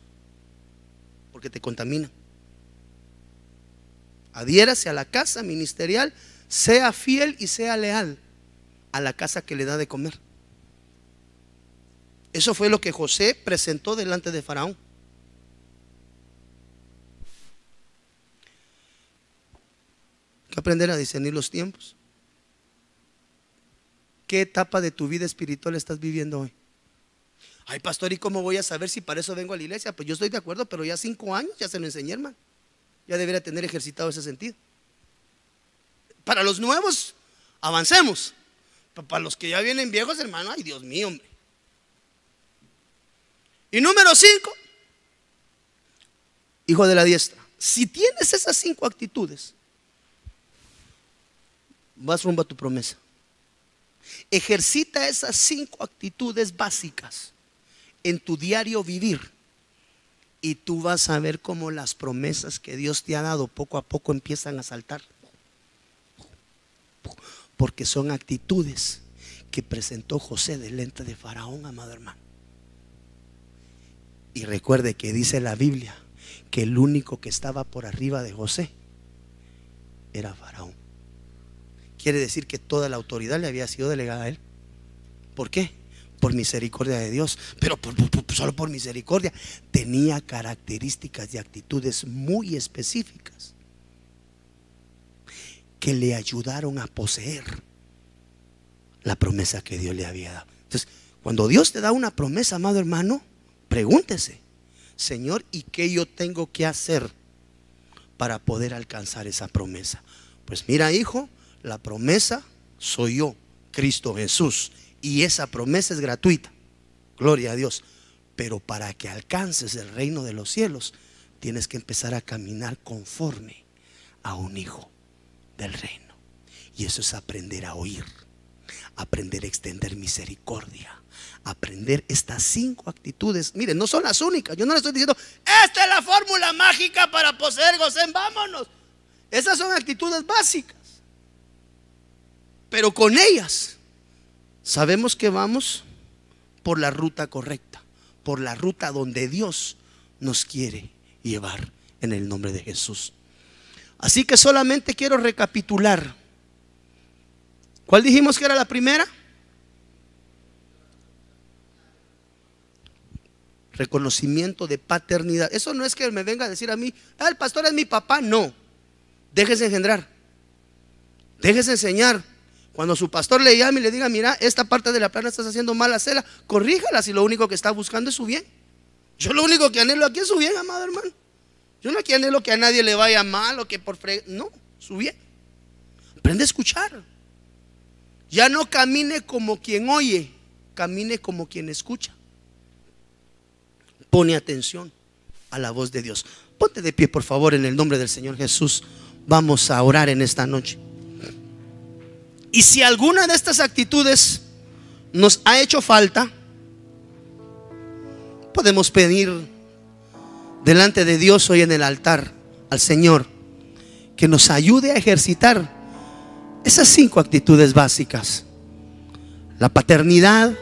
porque te contamina. Adhiérase a la casa ministerial, sea fiel y sea leal a la casa que le da de comer. Eso fue lo que José presentó delante de Faraón. Hay que aprender a discernir los tiempos. ¿Qué etapa de tu vida espiritual estás viviendo hoy? Ay, pastor, ¿y cómo voy a saber si para eso vengo a la iglesia? Pues yo estoy de acuerdo, pero ya 5 años ya se lo enseñé, hermano. Ya debería tener ejercitado ese sentido. Para los nuevos, avancemos. Para los que ya vienen viejos, hermano, ay, Dios mío, hombre. Y número 5, hijo de la diestra. Si tienes esas 5 actitudes, vas rumbo a tu promesa. Ejercita esas 5 actitudes básicas en tu diario vivir, y tú vas a ver cómo las promesas que Dios te ha dado poco a poco empiezan a saltar. Porque son actitudes que presentó José delante de Faraón, amado hermano. Y recuerde que dice la Biblia que el único que estaba por arriba de José era Faraón. Quiere decir que toda la autoridad le había sido delegada a él. ¿Por qué? Por misericordia de Dios. Pero solo por misericordia. Tenía características y actitudes muy específicas que le ayudaron a poseer la promesa que Dios le había dado. Entonces, cuando Dios te da una promesa, amado hermano, pregúntese: Señor, ¿y qué yo tengo que hacer para poder alcanzar esa promesa? Pues mira, hijo, la promesa soy yo, Cristo Jesús, y esa promesa es gratuita, gloria a Dios. Pero para que alcances el reino de los cielos, tienes que empezar a caminar conforme a un hijo del reino. Y eso es aprender a oír, aprender a extender misericordia, aprender estas 5 actitudes. Miren, no son las únicas. Yo no le estoy diciendo: esta es la fórmula mágica para poseer Gosén, vámonos. Esas son actitudes básicas, pero con ellas sabemos que vamos por la ruta correcta, por la ruta donde Dios nos quiere llevar, en el nombre de Jesús. Así que solamente quiero recapitular. ¿Cuál dijimos que era la primera? Reconocimiento de paternidad. Eso no es que me venga a decir a mí: el pastor es mi papá. No, déjese engendrar, déjese enseñar. Cuando su pastor le llame y le diga: mira, esta parte de la plana estás haciendo mal, hacela, corríjala, si lo único que está buscando es su bien. Yo lo único que anhelo aquí es su bien, amado hermano. Yo no aquí anhelo que a nadie le vaya mal o que no, su bien. Aprende a escuchar. Ya no camine como quien oye, camine como quien escucha. Pone atención a la voz de Dios. Ponte de pie, por favor, en el nombre del Señor Jesús. Vamos a orar en esta noche. Y si alguna de estas actitudes nos ha hecho falta, podemos pedir delante de Dios hoy en el altar al Señor que nos ayude a ejercitar esas 5 actitudes básicas: la paternidad,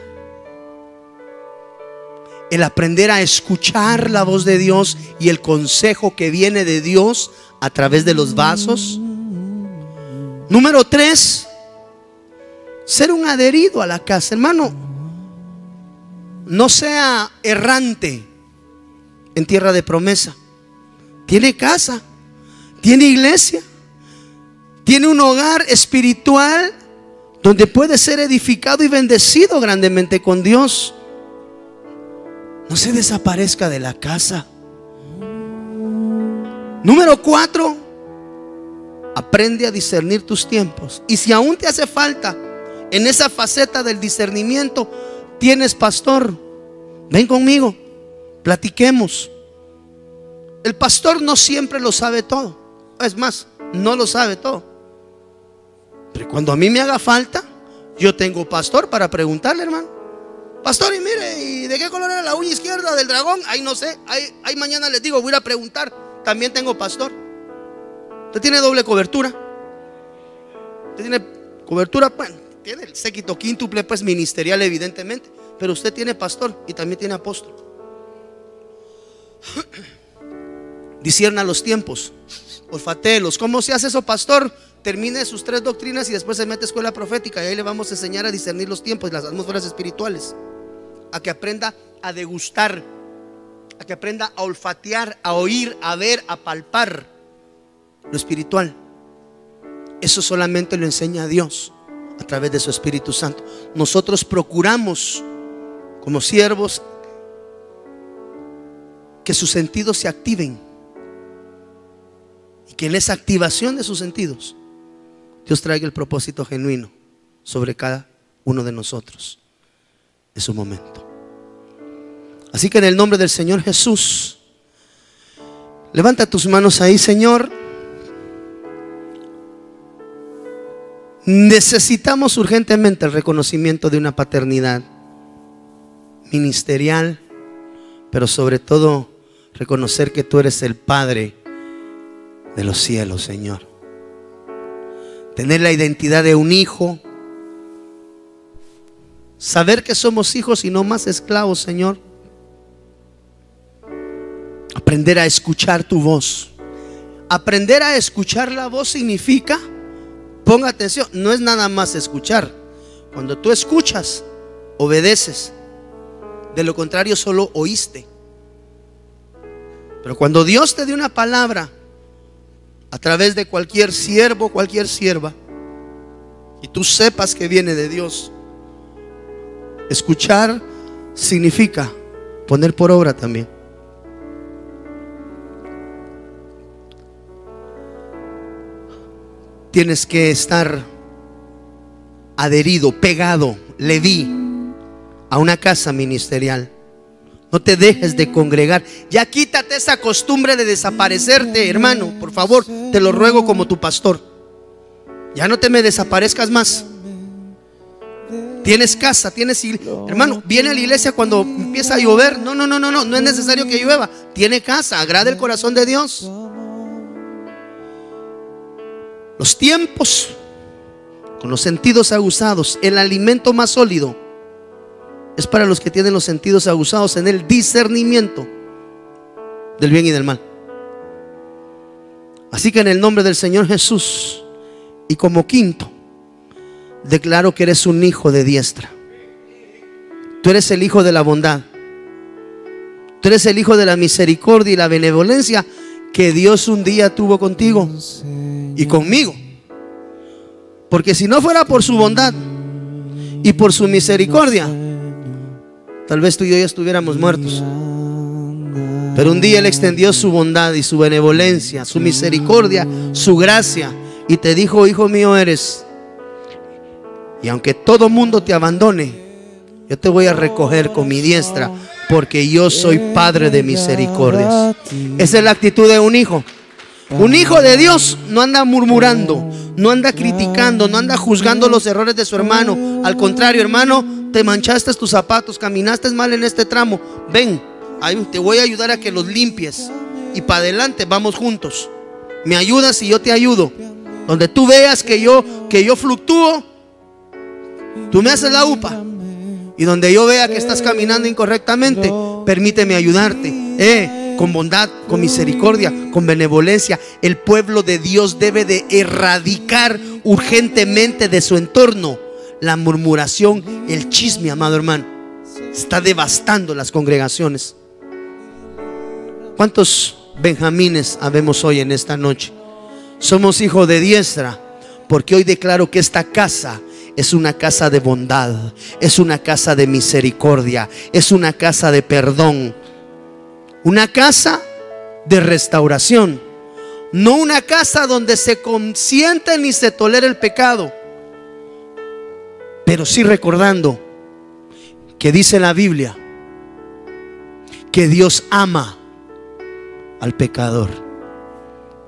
el aprender a escuchar la voz de Dios y el consejo que viene de Dios a través de los vasos. Número 3, ser un adherido a la casa. Hermano, no sea errante en tierra de promesa. Tiene casa, tiene iglesia, tiene un hogar espiritual donde puede ser edificado y bendecido grandemente con Dios. No se desaparezca de la casa. Número 4, aprende a discernir tus tiempos. Y si aún te hace falta en esa faceta del discernimiento, tienes pastor, ven conmigo, platiquemos. El pastor no siempre lo sabe todo. Es más, no lo sabe todo. Pero cuando a mí me haga falta, yo tengo pastor para preguntarle, hermano: pastor, y mire, ¿y de qué color era la uña izquierda del dragón? Ahí no sé, ahí mañana les digo, voy a ir a preguntar. También tengo pastor. Usted tiene doble cobertura. Usted tiene cobertura, bueno, tiene el séquito quíntuple, pues ministerial, evidentemente. Pero usted tiene pastor y también tiene apóstol. Discierna los tiempos, olfatéelos. ¿Cómo se hace eso, pastor? Termine sus 3 doctrinas y después se mete a escuela profética, y ahí le vamos a enseñar a discernir los tiempos y las atmósferas espirituales, a que aprenda a degustar, a que aprenda a olfatear, a oír, a ver, a palpar lo espiritual. Eso solamente lo enseña Dios a través de su Espíritu Santo. Nosotros procuramos como siervos que sus sentidos se activen, y que en esa activación de sus sentidos Dios traiga el propósito genuino sobre cada uno de nosotros en su momento. Así que en el nombre del Señor Jesús, levanta tus manos ahí. Señor, necesitamos urgentemente el reconocimiento de una paternidad ministerial, pero sobre todo reconocer que tú eres el Padre de los cielos, Señor. Tener la identidad de un hijo, saber que somos hijos y no más esclavos, Señor. aprender a escuchar tu voz. Aprender a escuchar la voz significa, ponga atención, no es nada más escuchar. Cuando tú escuchas, obedeces. De lo contrario, solo oíste. Pero cuando Dios te dé una palabra a través de cualquier siervo, cualquier sierva, y tú sepas que viene de Dios, escuchar significa poner por obra también. Tienes que estar adherido, pegado, Leví, a una casa ministerial. No te dejes de congregar. Ya quítate esa costumbre de desaparecerte, hermano. Por favor, te lo ruego como tu pastor. Ya no te me desaparezcas más. Tienes casa, tienes hermano, viene a la iglesia cuando empieza a llover. No es necesario que llueva. Tiene casa, agrada el corazón de Dios. Los tiempos con los sentidos aguzados, el alimento más sólido es para los que tienen los sentidos aguzados en el discernimiento del bien y del mal. Así que en el nombre del Señor Jesús, y como quinto, declaro que eres un hijo de diestra. Tú eres el hijo de la bondad. Tú eres el hijo de la misericordia y la benevolencia que Dios un día tuvo contigo y conmigo. Porque si no fuera por su bondad y por su misericordia, tal vez tú y yo ya estuviéramos muertos. Pero un día Él extendió su bondad y su benevolencia, su misericordia, su gracia, y te dijo: hijo mío eres. Y aunque todo mundo te abandone, yo te voy a recoger con mi diestra, porque yo soy Padre de misericordias. Esa es la actitud de un hijo. Un hijo de Dios no anda murmurando, no anda criticando, no anda juzgando los errores de su hermano. Al contrario, hermano, te manchaste tus zapatos, caminaste mal en este tramo. Ven, ahí te voy a ayudar a que los limpies. Y para adelante, vamos juntos. Me ayudas y yo te ayudo. Donde tú veas que yo fluctúo, tú me haces la upa. Y donde yo vea que estás caminando incorrectamente, permíteme ayudarte. Con bondad, con misericordia, con benevolencia. El pueblo de Dios debe de erradicar urgentemente de su entorno la murmuración, el chisme, amado hermano. Está devastando las congregaciones. ¿Cuántos benjamines habemos hoy en esta noche? Somos hijos de diestra, porque hoy declaro que esta casa es una casa de bondad, es una casa de misericordia, es una casa de perdón, una casa de restauración, no una casa donde se consiente ni se tolera el pecado, pero sí recordando que dice la Biblia que Dios ama al pecador.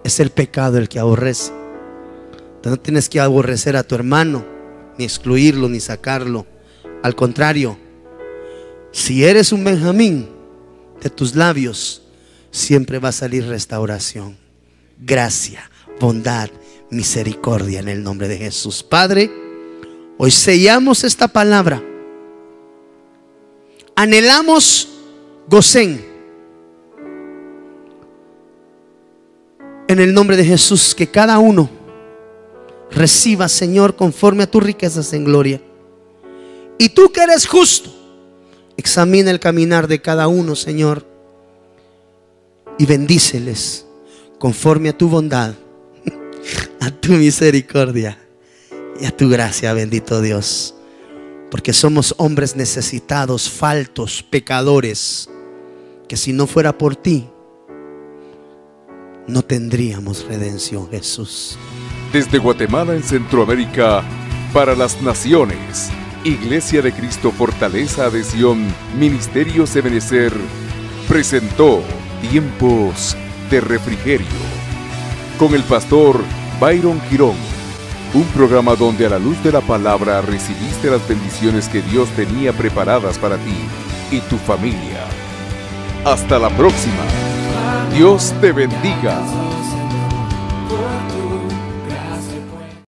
Es el pecado el que aborrece. No tienes que aborrecer a tu hermano, ni excluirlo, ni sacarlo. Al contrario, si eres un benjamín, de tus labios siempre va a salir restauración, gracia, bondad, misericordia, en el nombre de Jesús. Padre, hoy sellamos esta palabra. Anhelamos Gosén. En el nombre de Jesús, que cada uno reciba, Señor, conforme a tus riquezas en gloria. Y tú que eres justo, examina el caminar de cada uno, Señor, y bendíceles conforme a tu bondad, a tu misericordia y a tu gracia, bendito Dios. Porque somos hombres necesitados, faltos, pecadores, que si no fuera por ti no tendríamos redención, Jesús. Desde Guatemala en Centroamérica, para las naciones, Iglesia de Cristo Fortaleza de Sion, Ministerios Ebenecer, presentó Tiempos de Refrigerio con el pastor Byron Girón, un programa donde a la luz de la palabra recibiste las bendiciones que Dios tenía preparadas para ti y tu familia. Hasta la próxima. Dios te bendiga.